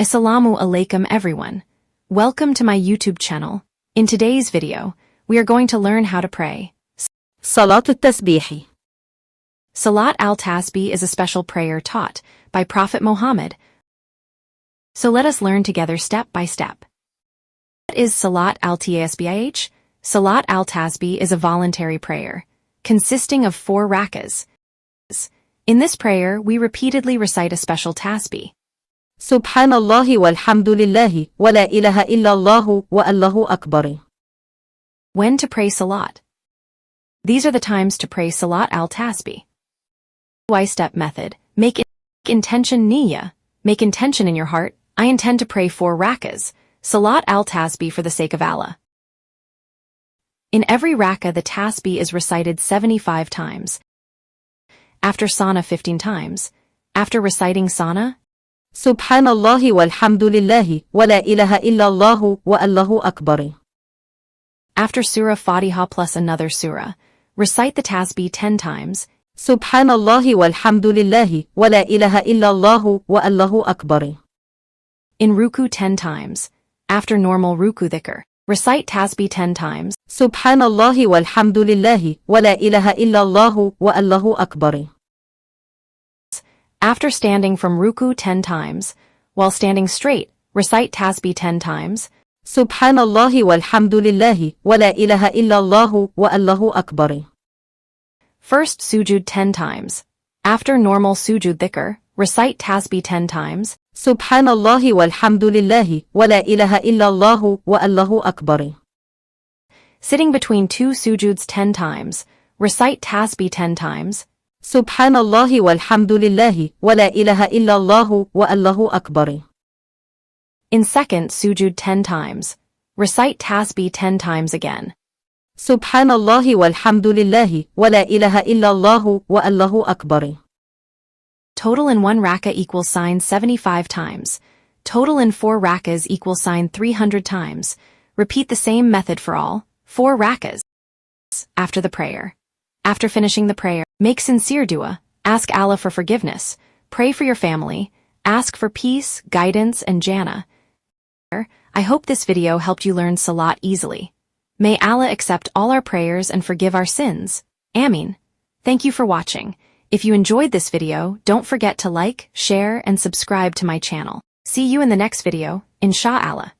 Assalamu alaikum everyone. Welcome to my YouTube channel. In today's video, we are going to learn how to pray Salat al-Tasbih. Salat al-Tasbih is a special prayer taught by Prophet Muhammad. So let us learn together step by step. What is Salat al-Tasbih? Salat al-Tasbih is a voluntary prayer, consisting of 4 rakas. In this prayer, we repeatedly recite a special tasbih. Subhanallah walhamdulillah wala ilaha illallah wallahu akbar. When to pray Salat? These are the times to pray Salat al-Tasbih. Y-step method. Make intention niyyah. Make intention in your heart. I intend to pray 4 rakas, Salat al-Tasbih for the sake of Allah. In every rakah the tasbih is recited 75 times. After sana 15 times. After reciting sana, Subhanallah walhamdulillah wala ilaha illallah wallahu akbar. After Surah Fatiha plus another surah, recite the tasbih 10 times. Subhanallah walhamdulillah wala ilaha illallah wallahu akbar. In Ruku 10 times. After normal Ruku dhikr, recite tasbih 10 times. Subhanallah walhamdulillah wala ilaha illallah wallahu akbar. After standing from Ruku 10 times, while standing straight, recite tasbih 10 times. Subhanallah walhamdulillah wala ilaha illallah wallahu akbar. First Sujood 10 times. After normal Sujood dhikr, recite tasbih 10 times. Subhanallah walhamdulillah wala ilaha illallah wallahu akbar. Sitting between 2 Sujoods 10 times, recite tasbih 10 times. Subhanallah walhamdulillah wala ilaha illallah wallahu akbar. In second Sujood 10 times, recite tasbih 10 times again. Subhanallah walhamdulillah wala ilaha illallah wallahu akbar. Total in 1 rakah equals sign 75 times. Total in 4 rakas equals sign 300 times. Repeat the same method for all 4 rakas. After the prayer. After finishing the prayer, make sincere dua, ask Allah for forgiveness, pray for your family, ask for peace, guidance, and Jannah. I hope this video helped you learn Salat easily. May Allah accept all our prayers and forgive our sins. Ameen. Thank you for watching. If you enjoyed this video, don't forget to like, share, and subscribe to my channel. See you in the next video, Insha'Allah.